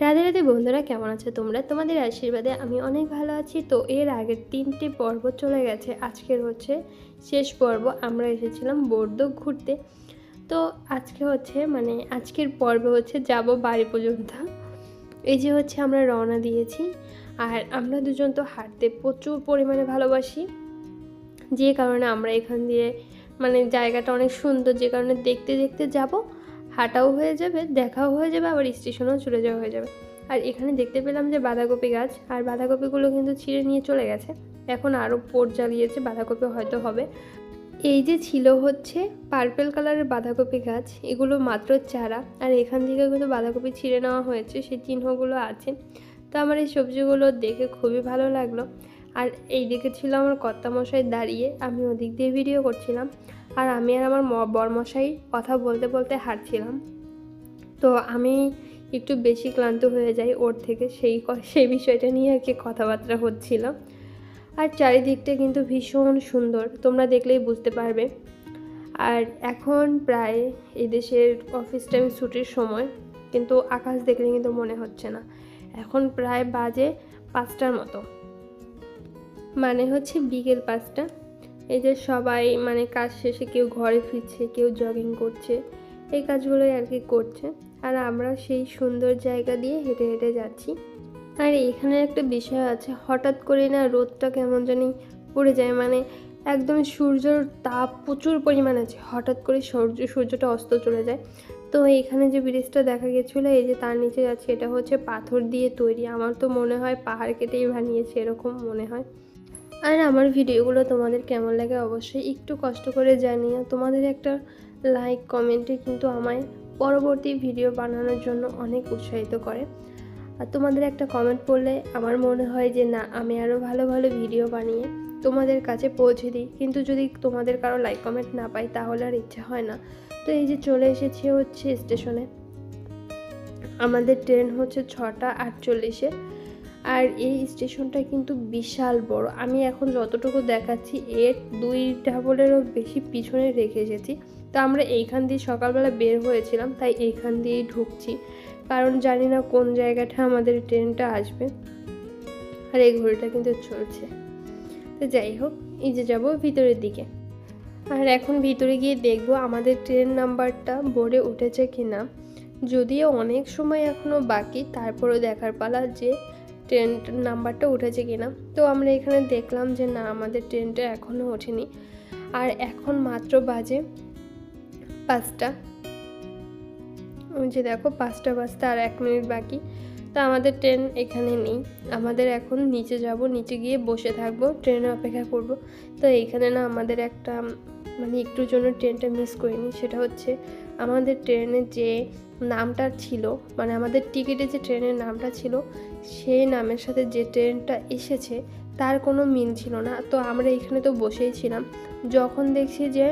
রাধে রাধে বন্ধুরা, কেমন আছো তোমরা? তোমাদের আশীর্বাদে আমি অনেক ভালো আছি। তো এর আগের 3টি পর্ব চলে গেছে, আজকের হচ্ছে শেষ পর্ব। আমরা এসেছিলাম বোর্দ ঘুরতে। তো আজকে হচ্ছে আজকের পর্বে হচ্ছে যাব বাড়ি পর্যন্ত। এই যে হচ্ছে আমরা রওনা দিয়েছি, আর আমরা দুজন তো হাঁটতে প্রচুর পরিমাণে ভালোবাসি, যে কারণে আমরা এখান দিয়ে জায়গাটা অনেক সুন্দর, যে কারণে দেখতে দেখতে যাব, হাঁটাও হয়ে যাবে, দেখাও হয়ে যাবে, আবার স্টেশনেও চলে যাওয়া হয়ে যাবে। আর এখানে দেখতে পেলাম যে বাঁধাকপি গাছ, আর বাঁধাকপিগুলো কিন্তু ছিঁড়ে নিয়ে চলে গেছে। এখন আরও পোড় জ্বালিয়েছে, বাঁধাকপি হয়তো হবে। এই যে ছিল হচ্ছে পার্পেল কালারের বাঁধাকপি গাছ, এগুলো মাত্র চারা, আর এখান থেকে কিন্তু বাঁধাকপি ছিঁড়ে নেওয়া হয়েছে, সেই চিহ্নগুলো আছে। তো আমার এই সবজিগুলো দেখে খুবই ভালো লাগলো। আর এই দিকে ছিল আমার কর্তামশাই দাঁড়িয়ে, আমি ওদিক দিয়ে ভিডিও করছিলাম, আর আমি আর আমার বরমশাই কথা বলতে বলতে হাঁটছিলাম। তো আমি একটু বেশি ক্লান্ত হয়ে যাই ওর থেকে, সেই বিষয়টা নিয়ে আর কি কথাবার্তা হচ্ছিল। আর চারিদিকটা কিন্তু ভীষণ সুন্দর, তোমরা দেখলেই বুঝতে পারবে। আর এখন প্রায় এদেশের অফিস টাইম ছুটির সময়, কিন্তু আকাশ দেখলে কিন্তু মনে হচ্ছে না। এখন প্রায় বাজে 5টার মতো, হচ্ছে বিকেল 5টা। এই যে সবাই কাজ শেষে কেউ ঘরে ফিরছে, কেউ জগিং করছে, এই কাজগুলোই আর কি করছে। আর আমরা সেই সুন্দর জায়গা দিয়ে হেঁটে হেঁটে যাচ্ছি। আর এখানে একটা বিষয় আছে, হঠাৎ করে না রোদটা কেমন জানি পড়ে যায়, একদম সূর্যর তাপ প্রচুর পরিমাণ আছে, হঠাৎ করে সূর্যটা অস্ত চলে যায়। তো এখানে যে ব্রিজটা দেখা গেছিলো, এই যে তার নিচে যাচ্ছে, এটা হচ্ছে পাথর দিয়ে তৈরি। আমার তো মনে হয় পাহাড় কেটেই বানিয়েছে, এরকম মনে হয়। আর আমার ভিডিওগুলো তোমাদের কেমন লাগে অবশ্যই একটু কষ্ট করে জানিও। তোমাদের একটা লাইক কমেন্টে কিন্তু আমায় পরবর্তী ভিডিও বানানোর জন্য অনেক উৎসাহিত করে। আর তোমাদের একটা কমেন্ট পড়লে আমার মনে হয় যে না, আমি আরও ভালো ভালো ভিডিও বানিয়ে তোমাদের কাছে পৌঁছে দিই। কিন্তু যদি তোমাদের কারো লাইক কমেন্ট না পাই, তাহলে আর ইচ্ছা হয় না। তো এই যে চলে এসেছি হচ্ছে স্টেশনে। আমাদের ট্রেন হচ্ছে 6:48-এ। আর এই স্টেশনটা কিন্তু বিশাল বড়। আমি এখন যতটুকু দেখাচ্ছি এর 2 ডাবলেরও বেশি পিছনে রেখে এসেছি। তো আমরা এইখান দিয়ে সকালবেলা বের হয়েছিলাম, তাই এইখান দিয়েই ঢুকছি, কারণ জানি না কোন জায়গাটা আমাদের ট্রেনটা আসবে। আর এই ঘড়িটা কিন্তু চলছে। তো যাই হোক, এই যে যাবো ভিতরের দিকে। আর এখন ভিতরে গিয়ে দেখবো আমাদের ট্রেন নাম্বারটা বোর্ডে উঠেছে কিনা। যদিও অনেক সময় এখনও বাকি, তারপরেও দেখার পালা যে ট্রেন নাম্বারটা উঠেছে কিনা। তো আমরা এখানে দেখলাম যে না, আমাদের ট্রেনটা এখনও ওঠেনি। আর এখন মাত্র বাজে 5টা। যে দেখো 5টা বাজতে আর 1 মিনিট বাকি। তো আমাদের ট্রেন এখানে নেই, আমাদের এখন নিচে যাব, নিচে গিয়ে বসে থাকবো, ট্রেনে অপেক্ষা করব। তো এইখানে না আমাদের একটা একটুর জন্য ট্রেনটা মিস করিনি। সেটা হচ্ছে আমাদের ট্রেনের যে নামটা ছিল, আমাদের টিকিটে যে ট্রেনের নামটা ছিল, সেই নামের সাথে যে ট্রেনটা এসেছে তার কোনো মিল ছিল না। তো আমরা এখানে তো বসেই ছিলাম, যখন দেখছি যে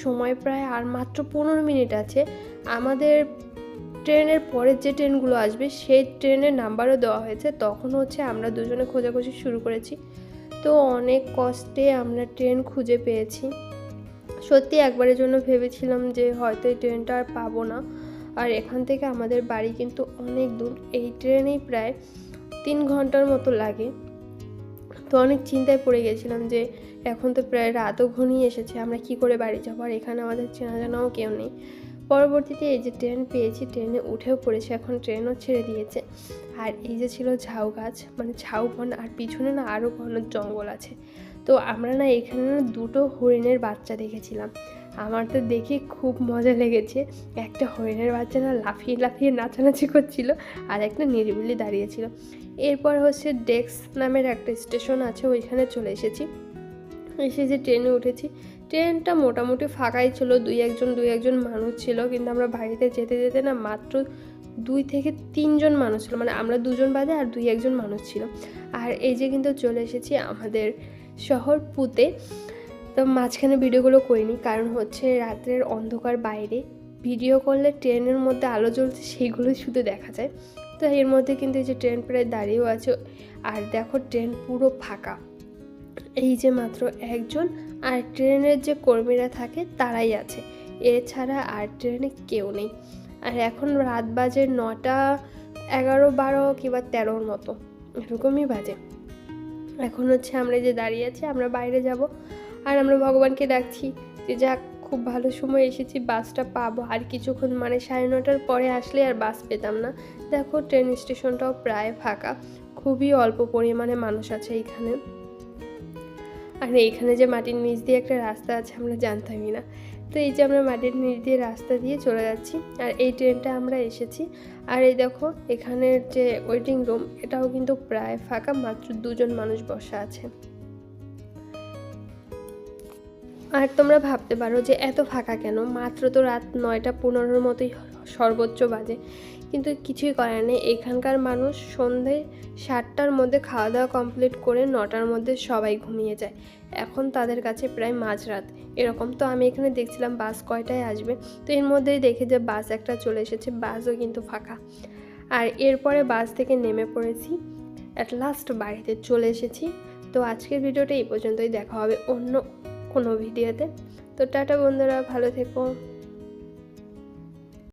সময় প্রায় আর মাত্র 15 মিনিট আছে, আমাদের ট্রেনের পরের যে ট্রেনগুলো আসবে সেই ট্রেনের নাম্বারও দেওয়া হয়েছে, তখন হচ্ছে আমরা দুজনে খোঁজাখুঁজি শুরু করেছি। তো অনেক কষ্টে আমরা ট্রেন খুঁজে পেয়েছি। সত্যি একবারের জন্য ভেবেছিলাম যে হয়তো এই ট্রেনটা আর পাবো না। আর এখান থেকে আমাদের বাড়ি কিন্তু অনেক দূর, এই ট্রেনেই প্রায় 3 ঘন্টার মতো লাগে। তো অনেক চিন্তায় পড়ে গেছিলাম যে এখন তো প্রায় রাতও ঘনিয়ে এসেছে, আমরা কি করে বাড়ি যাবো, আর এখানে আমাদের চেনা জানাও কেউ নেই। পরবর্তীতে এই যে ট্রেন পেয়েছি, ট্রেনে উঠেও পড়েছি, এখন ট্রেনও ছেড়ে দিয়েছে। আর এই যে ছিল ঝাউ গাছ, ঝাউ বন, আর পিছনে না আরও ঘন জঙ্গল আছে। তো আমরা না এখানে না 2টো হরিণের বাচ্চা দেখেছিলাম। আমার তো দেখে খুব মজা লেগেছে। একটা হরিণের বাচ্চা না লাফিয়ে লাফিয়ে নাচানাচি করছিল, আর একটা নিরিবিলি দাঁড়িয়েছিল। এরপর হচ্ছে ডেক্স নামের একটা স্টেশন আছে, ওইখানে চলে এসেছি। এসে যে ট্রেনে উঠেছি, ট্রেনটা মোটামুটি ফাঁকাই ছিল, দুই একজন মানুষ ছিল। কিন্তু আমরা বাড়িতে যেতে যেতে না মাত্র 2 থেকে 3 জন মানুষ ছিল, আমরা 2 জন বাদে আর 2-1 মানুষ ছিল। আর এই যে কিন্তু চলে এসেছি আমাদের শহর পুতে। তো মাঝখানে ভিডিওগুলো করিনি, কারণ হচ্ছে রাত্রের অন্ধকার বাইরে ভিডিও করলে ট্রেনের মধ্যে আলো জ্বলছে সেইগুলো শুধু দেখা যায়। তো এর মধ্যে কিন্তু এই যে ট্রেন প্রায় দাঁড়িয়েও আছে, আর দেখো ট্রেন পুরো ফাঁকা, এই যে মাত্র একজন, আর ট্রেনের যে কর্মীরা থাকে তারাই আছে, এছাড়া আর ট্রেনে কেউ নেই। আর এখন রাত বাজে 9টা 11-12 কিংবা 13-র মতো এরকমই বাজে। এখন হচ্ছে আমরা যে দাঁড়িয়ে আছি, আমরা বাইরে যাব, আর আমরা ভগবানকে ডাকছি যে যাক খুব ভালো সময় এসেছি, বাসটা পাবো। আর কিছুক্ষণ মানে 9:30টার পরে আসলে আর বাস পেতাম না। দেখো ট্রেন স্টেশনটাও প্রায় ফাঁকা, খুবই অল্প পরিমাণে মানুষ আছে এইখানে। আর এইখানে যে মাটির নিচ দিয়ে একটা রাস্তা আছে আমরা জানতামই না। তো এই যে আমরা মাটির নিচ দিয়ে রাস্তা দিয়ে চলে যাচ্ছি, আর এই ট্রেনটা আমরা এসেছি। আর এই দেখো এখানের যে ওয়েটিং রুম, এটাও কিন্তু প্রায় ফাঁকা, মাত্র 2জন মানুষ বসা আছে। আর তোমরা ভাবতে পারো যে এত ফাঁকা কেন, মাত্র তো রাত 9:15-র মতোই সর্বোচ্চ বাজে, কিন্তু কিছুই করার নেই। এখানকার মানুষ সন্ধে 7টার মধ্যে খাওয়া দাওয়া কমপ্লিট করে 9টার মধ্যে সবাই ঘুমিয়ে যায়। এখন তাদের কাছে প্রায় মাঝরাত এরকম। তো আমি এখানে দেখছিলাম বাস কয়টায় আসবে, তো এর মধ্যেই দেখে যে বাস একটা চলে এসেছে, বাসও কিন্তু ফাঁকা। আর এরপরে বাস থেকে নেমে পড়েছি, অ্যাট লাস্ট বাড়িতে চলে এসেছি। তো আজকের ভিডিওটা এই পর্যন্তই, দেখা হবে অন্য কোনো ভিডিওতে। তো টাটা বন্ধুরা, ভালো থেকো।